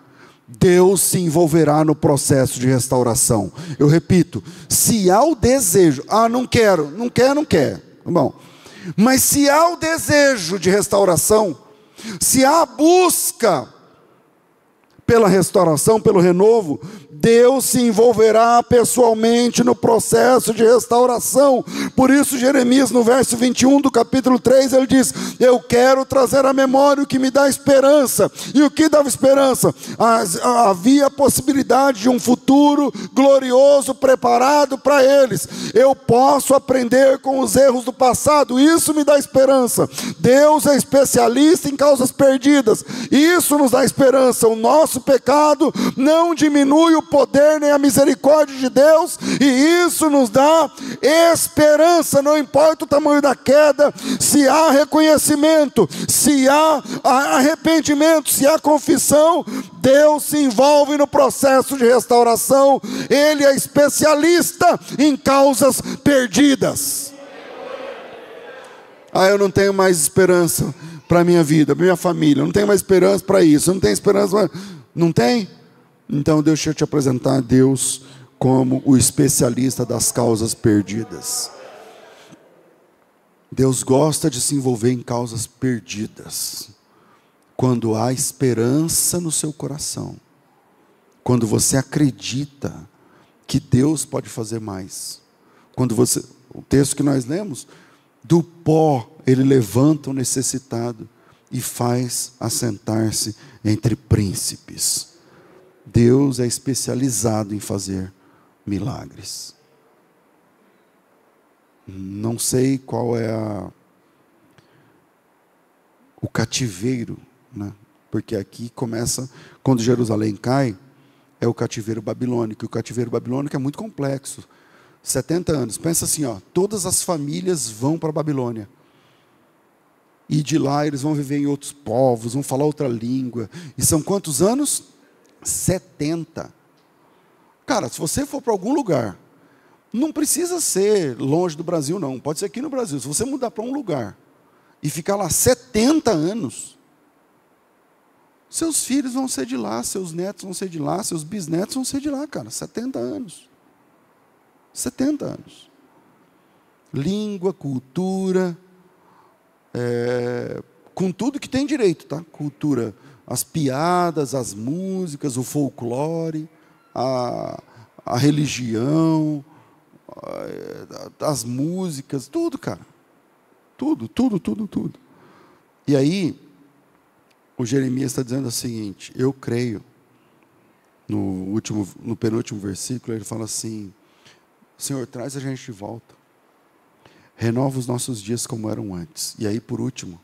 Deus se envolverá no processo de restauração. Eu repito, se há o desejo, não quero, não quer. Bom, mas se há o desejo de restauração, se há a busca pela restauração, pelo renovo, Deus se envolverá pessoalmente no processo de restauração. Por isso Jeremias, no verso 21 do capítulo 3, ele diz: eu quero trazer à memória o que me dá esperança. E o que dava esperança? Havia a possibilidade de um futuro glorioso preparado para eles. Eu posso aprender com os erros do passado, isso me dá esperança. Deus é especialista em causas perdidas, isso nos dá esperança. O nosso pecado não diminui o poder nem a misericórdia de Deus, e isso nos dá esperança. Não importa o tamanho da queda, se há reconhecimento, se há arrependimento, se há confissão, Deus se envolve no processo de restauração. Ele é especialista em causas perdidas. Eu não tenho mais esperança para a minha vida, para a minha família, eu não tenho mais esperança para isso, eu não tenho esperança para... Não tem? Então deixa eu te apresentar a Deus como o especialista das causas perdidas. Deus gosta de se envolver em causas perdidas, quando há esperança no seu coração, quando você acredita que Deus pode fazer mais. O texto que nós lemos, do pó ele levanta o necessitado e faz assentar-se entre príncipes. Deus é especializado em fazer milagres. Não sei qual é o cativeiro, né? Porque aqui começa, quando Jerusalém cai, é o cativeiro babilônico. E o cativeiro babilônico é muito complexo. 70 anos, pensa assim, todas as famílias vão para a Babilônia. E de lá eles vão viver em outros povos, vão falar outra língua. E são quantos anos? 70. Cara, se você for para algum lugar, não precisa ser longe do Brasil não, pode ser aqui no Brasil. Se você mudar para um lugar e ficar lá 70 anos, seus filhos vão ser de lá, seus netos vão ser de lá, seus bisnetos vão ser de lá, cara. 70 anos. 70 anos. Língua, cultura, com tudo que tem direito, tá? Cultura, as piadas, as músicas, o folclore, a religião, as músicas, tudo, cara. Tudo. E aí, o Jeremias está dizendo o seguinte: eu creio, no penúltimo versículo, ele fala assim: Senhor, traz a gente de volta, renova os nossos dias como eram antes. E aí, por último,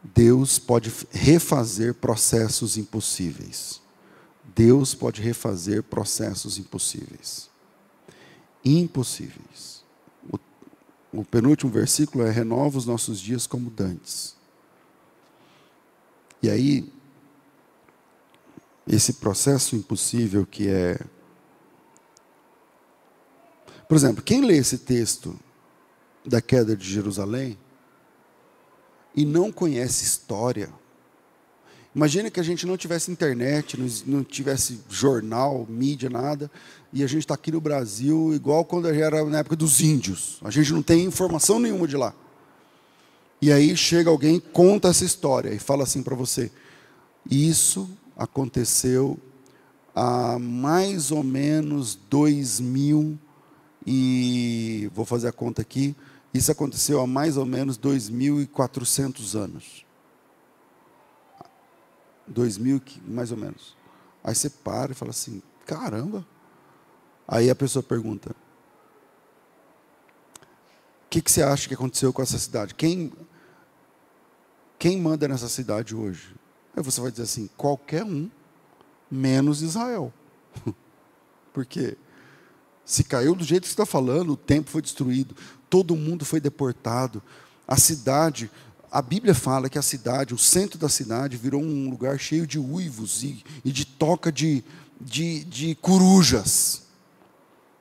Deus pode refazer processos impossíveis. Deus pode refazer processos impossíveis. Impossíveis. O penúltimo versículo é: renova os nossos dias como dantes. E aí, esse processo impossível que é... Por exemplo, quem lê esse texto da queda de Jerusalém e não conhece história, imagina que a gente não tivesse internet, não tivesse jornal, mídia, nada, e a gente está aqui no Brasil, igual quando era na época dos índios. A gente não tem informação nenhuma de lá. E aí chega alguém, conta essa história e fala assim para você: isso aconteceu há mais ou menos 2000 e... vou fazer a conta aqui. Isso aconteceu há mais ou menos 2.400 anos. 2000, mais ou menos. Aí você para e fala assim: caramba. Aí a pessoa pergunta: o que você acha que aconteceu com essa cidade? Quem manda nessa cidade hoje? Aí você vai dizer assim: qualquer um, menos Israel. Porque se caiu do jeito que você está falando, o templo foi destruído, todo mundo foi deportado, a cidade... A Bíblia fala que a cidade, o centro da cidade, virou um lugar cheio de uivos e de toca de corujas.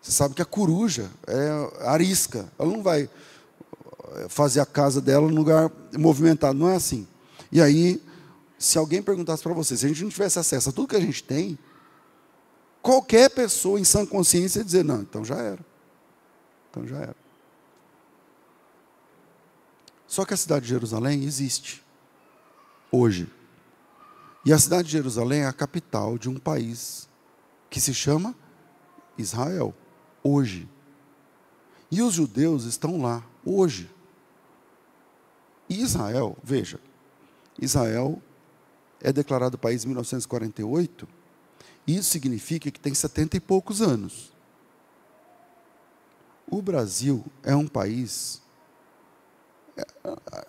Você sabe que a coruja é arisca. Ela não vai fazer a casa dela num lugar movimentado. Não é assim. E aí, se alguém perguntasse para você, se a gente não tivesse acesso a tudo que a gente tem, qualquer pessoa em sã consciência ia dizer: não, então já era. Então já era. Só que a cidade de Jerusalém existe hoje. E a cidade de Jerusalém é a capital de um país que se chama Israel, hoje. E os judeus estão lá, hoje. E Israel, veja, Israel é declarado país em 1948, e isso significa que tem 70 e poucos anos. O Brasil é um país,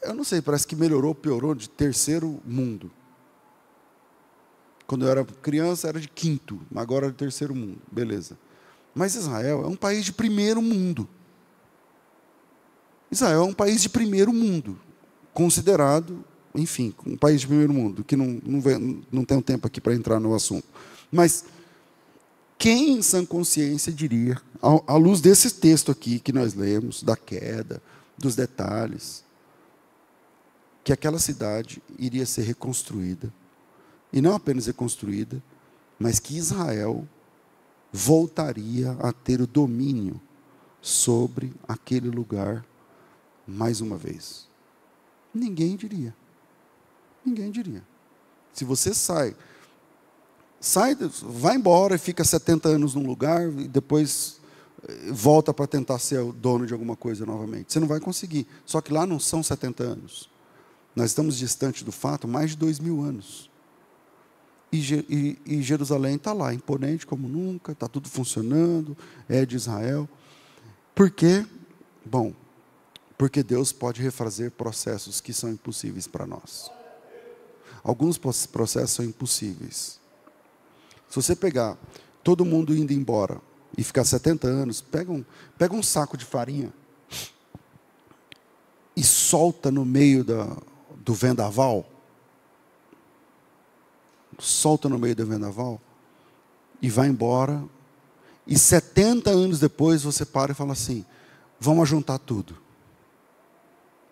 eu não sei, parece que melhorou, piorou, de terceiro mundo. Quando eu era criança era de quinto, agora é de terceiro mundo, beleza. Mas Israel é um país de primeiro mundo. Israel é um país de primeiro mundo, considerado, enfim, um país de primeiro mundo, que não tenho tempo aqui para entrar no assunto. Mas quem em sã consciência diria, à luz desse texto aqui que nós lemos, da queda, dos detalhes, que aquela cidade iria ser reconstruída, e não apenas reconstruída, mas que Israel voltaria a ter o domínio sobre aquele lugar mais uma vez? Ninguém diria. Ninguém diria. Se você vai embora e fica 70 anos num lugar e depois volta para tentar ser o dono de alguma coisa novamente. Você não vai conseguir. Só que lá não são 70 anos. Nós estamos distante do fato mais de 2000 anos. E Jerusalém está lá, imponente como nunca, está tudo funcionando, é de Israel. Por quê? Bom, porque Deus pode refazer processos que são impossíveis para nós. Alguns processos são impossíveis. Se você pegar todo mundo indo embora e ficar 70 anos, pega um saco de farinha e solta no meio do vendaval. Solta no meio do vendaval e vai embora. E 70 anos depois você para e fala assim: vamos juntar tudo.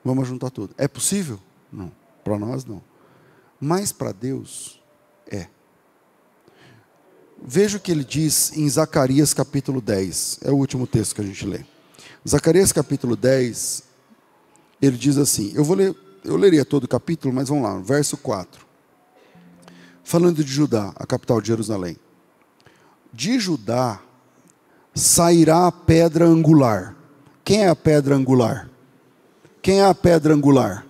Vamos juntar tudo. É possível? Não. Para nós não. Mas para Deus é. Veja o que ele diz em Zacarias capítulo 10. É o último texto que a gente lê. Zacarias capítulo 10, ele diz assim, eu leria todo o capítulo, mas vamos lá, verso 4. Falando de Judá, a capital de Jerusalém. De Judá sairá a pedra angular. Quem é a pedra angular? Quem é a pedra angular?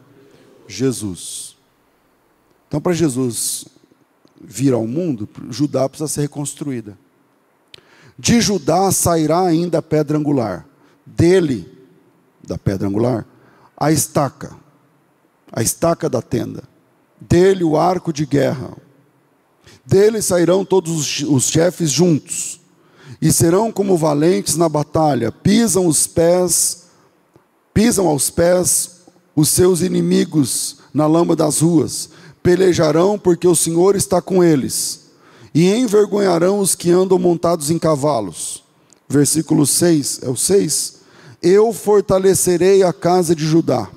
Jesus. Então, para Jesus vir ao mundo, Judá precisa ser reconstruída. De Judá sairá ainda a pedra angular. Dele, da pedra angular, a estaca da tenda. Dele o arco de guerra. Dele sairão todos os chefes juntos, e serão como valentes na batalha, pisam aos pés os seus inimigos na lama das ruas, pelejarão porque o Senhor está com eles, e envergonharão os que andam montados em cavalos. Versículo 6, é o 6, eu fortalecerei a casa de Judá,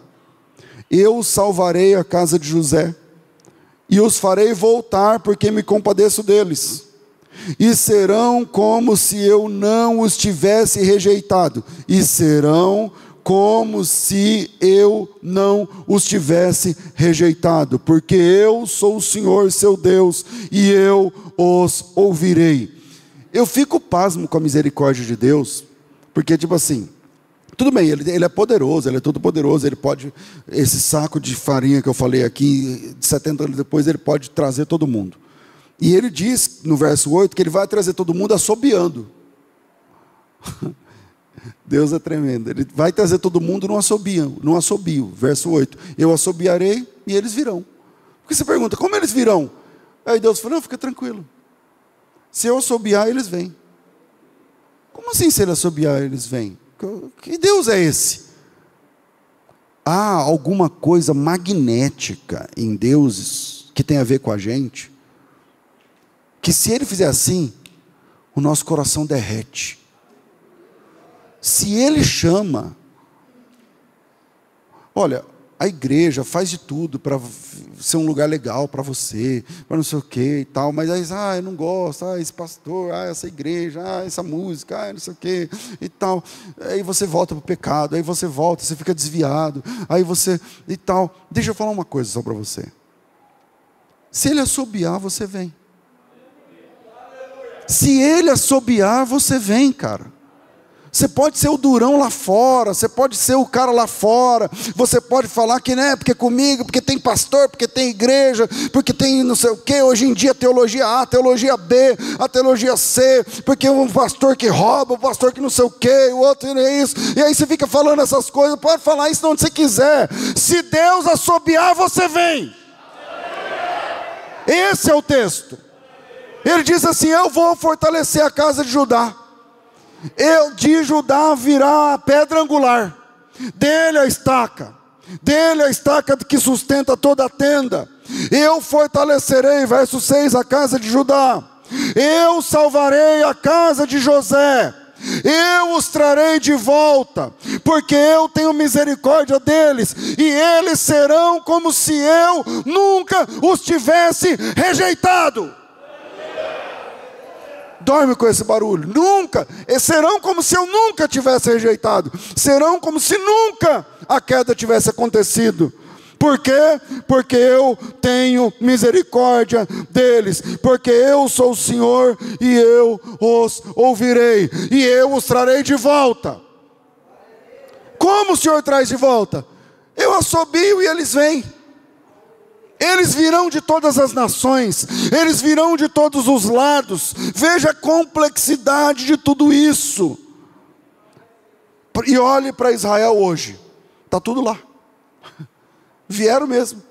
eu salvarei a casa de José, e os farei voltar, porque me compadeço deles. E serão como se eu não os tivesse rejeitado. E serão como se eu não os tivesse rejeitado. Porque eu sou o Senhor, seu Deus, e eu os ouvirei. Eu fico pasmo com a misericórdia de Deus, porque tipo assim, tudo bem, ele é poderoso, ele é todo poderoso, ele pode, esse saco de farinha que eu falei aqui, 70 anos depois, ele pode trazer todo mundo. E ele diz, no verso 8, que ele vai trazer todo mundo assobiando. Deus é tremendo, ele vai trazer todo mundo no assobio. Verso 8, eu assobiarei e eles virão. Porque você pergunta, como eles virão? Aí Deus fala, não, fica tranquilo. Se eu assobiar, eles vêm. Como assim se ele assobiar, eles vêm? Que Deus é esse? Há alguma coisa magnética em Deus que tem a ver com a gente, que se Ele fizer assim, o nosso coração derrete. Se Ele chama, olha, a igreja faz de tudo para ser um lugar legal para você, para não sei o que e tal, mas aí, eu não gosto, esse pastor, essa igreja, essa música, não sei o que e tal. Aí você volta para o pecado, aí você volta, você fica desviado, aí você e tal. Deixa eu falar uma coisa só para você. Se ele assobiar, você vem. Se ele assobiar, você vem, cara. Você pode ser o durão lá fora, você pode ser o cara lá fora, você pode falar que não é porque comigo, porque tem pastor, porque tem igreja, porque tem não sei o que, hoje em dia teologia A, teologia B, a teologia C, porque um pastor que rouba, um pastor que não sei o que, o outro é isso, e aí você fica falando essas coisas, pode falar isso onde você quiser, se Deus assobiar, você vem. Esse é o texto. Ele diz assim: eu vou fortalecer a casa de Judá. De Judá virá a pedra angular, dele a estaca que sustenta toda a tenda. Eu fortalecerei, verso 6, a casa de Judá. Eu salvarei a casa de José. Eu os trarei de volta, porque eu tenho misericórdia deles, e eles serão como se eu nunca os tivesse rejeitado. Dorme com esse barulho. Nunca. Serão como se eu nunca tivesse rejeitado. Serão como se nunca a queda tivesse acontecido. Por quê? Porque eu tenho misericórdia deles. Porque eu sou o Senhor e eu os ouvirei. E eu os trarei de volta. Como o Senhor traz de volta? Eu assobio e eles vêm. Eles virão de todas as nações, eles virão de todos os lados. Veja a complexidade de tudo isso. E olhe para Israel hoje, está tudo lá. Vieram mesmo,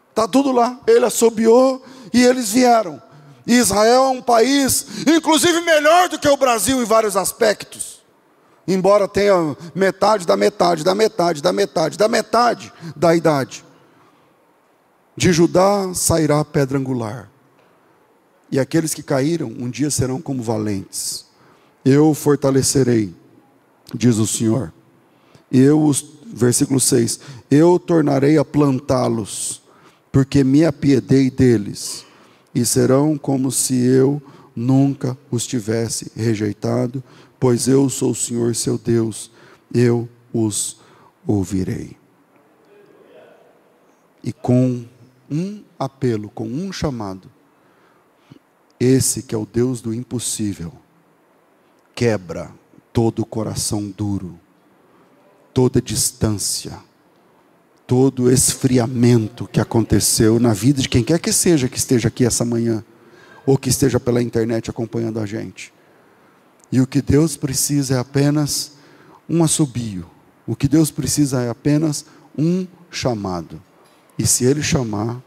está tudo lá. Ele assobiou e eles vieram. E Israel é um país, inclusive melhor do que o Brasil em vários aspectos. Embora tenha metade da metade, da metade, da metade, da metade da idade. De Judá sairá a pedra angular, e aqueles que caíram um dia serão como valentes. Eu fortalecerei, diz o Senhor. Versículo 6, eu tornarei a plantá-los, porque me apiedei deles, e serão como se eu nunca os tivesse rejeitado, pois eu sou o Senhor seu Deus, eu os ouvirei. E com um apelo, com um chamado, esse que é o Deus do impossível, quebra todo o coração duro, toda distância, todo esfriamento que aconteceu na vida de quem quer que esteja aqui essa manhã, ou que esteja pela internet acompanhando a gente. E o que Deus precisa é apenas um assobio, o que Deus precisa é apenas um chamado. E se Ele chamar,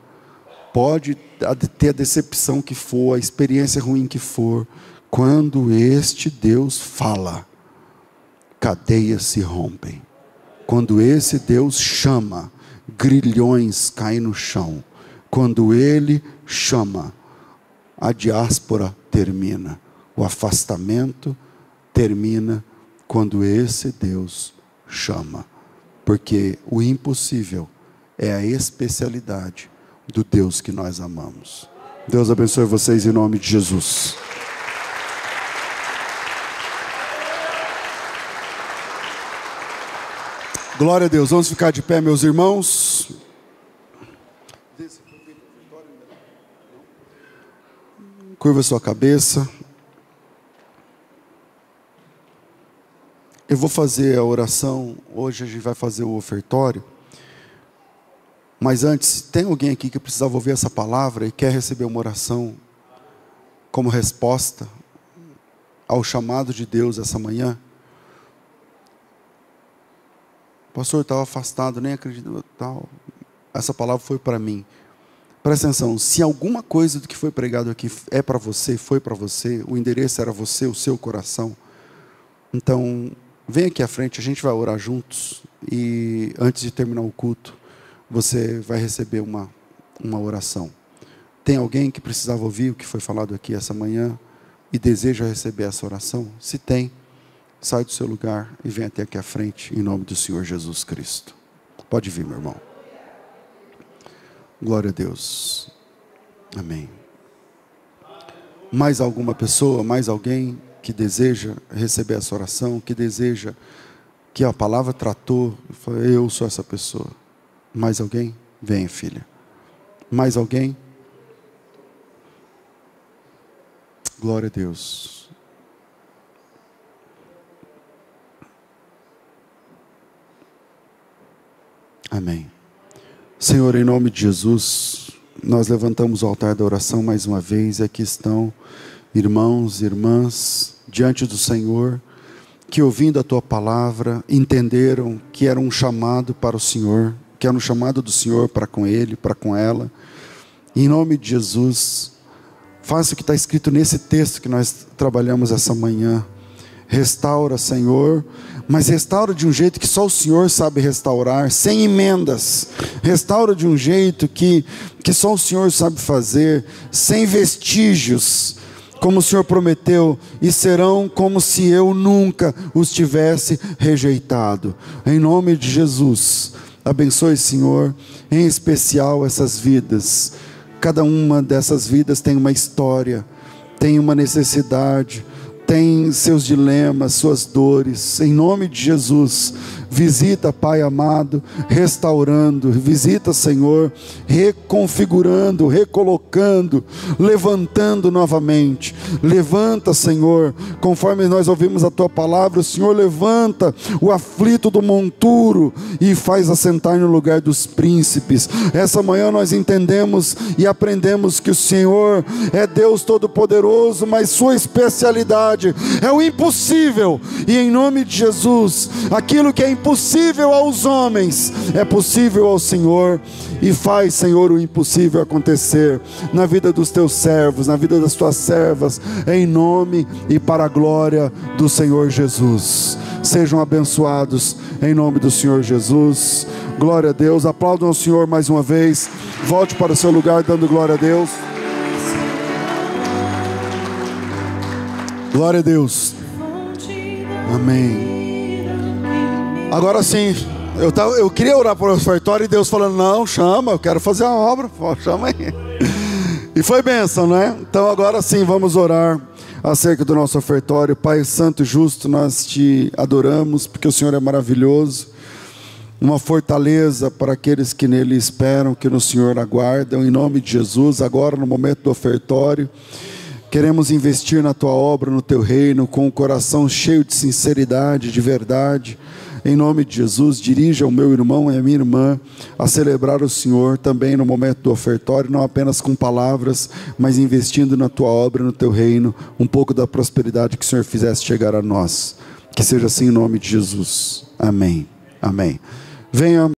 pode ter a decepção que for, a experiência ruim que for, quando este Deus fala, cadeias se rompem. Quando esse Deus chama, grilhões caem no chão. Quando Ele chama, a diáspora termina. O afastamento termina quando esse Deus chama. Porque o impossível é a especialidade do Deus que nós amamos. Deus abençoe vocês em nome de Jesus. Glória a Deus. Vamos ficar de pé, meus irmãos. Curva sua cabeça. Eu vou fazer a oração. Hoje a gente vai fazer o ofertório. Mas antes, tem alguém aqui que precisava ouvir essa palavra e quer receber uma oração como resposta ao chamado de Deus essa manhã? O pastor estava afastado, nem acredito. Essa palavra foi para mim. Presta atenção, se alguma coisa do que foi pregado aqui é para você, foi para você, o endereço era você, o seu coração. Então, vem aqui à frente, a gente vai orar juntos. E antes de terminar o culto, você vai receber uma oração. Tem alguém que precisava ouvir o que foi falado aqui essa manhã e deseja receber essa oração? Se tem, sai do seu lugar e vem até aqui à frente, em nome do Senhor Jesus Cristo. Pode vir, meu irmão. Glória a Deus. Amém. Mais alguma pessoa, mais alguém que deseja receber essa oração, que deseja que a palavra tratou, eu sou essa pessoa. Mais alguém? Venha, filha. Mais alguém? Glória a Deus. Amém. Senhor, em nome de Jesus, nós levantamos o altar da oração mais uma vez. Aqui estão irmãos e irmãs diante do Senhor, que ouvindo a Tua palavra, entenderam que era um chamado para o Senhor, que era um chamado do Senhor para com ele, para com ela. Em nome de Jesus, faça o que está escrito nesse texto que nós trabalhamos essa manhã. Restaura, Senhor, mas restaura de um jeito que só o Senhor sabe restaurar, sem emendas. Restaura de um jeito que só o Senhor sabe fazer, sem vestígios, como o Senhor prometeu, e serão como se eu nunca os tivesse rejeitado. Em nome de Jesus, abençoe, Senhor, em especial essas vidas. Cada uma dessas vidas tem uma história, tem uma necessidade, tem seus dilemas, suas dores. Em nome de Jesus, visita, Pai amado, restaurando. Visita, Senhor, reconfigurando, recolocando, levantando novamente. Levanta, Senhor, conforme nós ouvimos a Tua palavra, o Senhor levanta o aflito do monturo e faz assentar no lugar dos príncipes. Essa manhã nós entendemos e aprendemos que o Senhor é Deus Todo-Poderoso, mas sua especialidade é o impossível. E em nome de Jesus, aquilo que é impossível aos homens é possível ao Senhor. E faz, Senhor, o impossível acontecer na vida dos Teus servos, na vida das Tuas servas, em nome e para a glória do Senhor Jesus. Sejam abençoados em nome do Senhor Jesus. Glória a Deus. Aplaudam ao Senhor mais uma vez. Volte para o seu lugar dando glória a Deus. Glória a Deus. Amém. Agora sim, eu queria orar por ofertório e Deus falando, não, chama, eu quero fazer a obra, chama aí. E foi bênção, né? Então agora sim, vamos orar acerca do nosso ofertório. Pai Santo e Justo, nós Te adoramos, porque o Senhor é maravilhoso. Uma fortaleza para aqueles que nele esperam, que no Senhor aguardam. Em nome de Jesus, agora no momento do ofertório, queremos investir na Tua obra, no Teu reino, com o coração cheio de sinceridade, de verdade. Em nome de Jesus, dirija o meu irmão e a minha irmã a celebrar o Senhor também no momento do ofertório, não apenas com palavras, mas investindo na Tua obra, no Teu reino, um pouco da prosperidade que o Senhor fizesse chegar a nós. Que seja assim em nome de Jesus. Amém. Amém. Venha.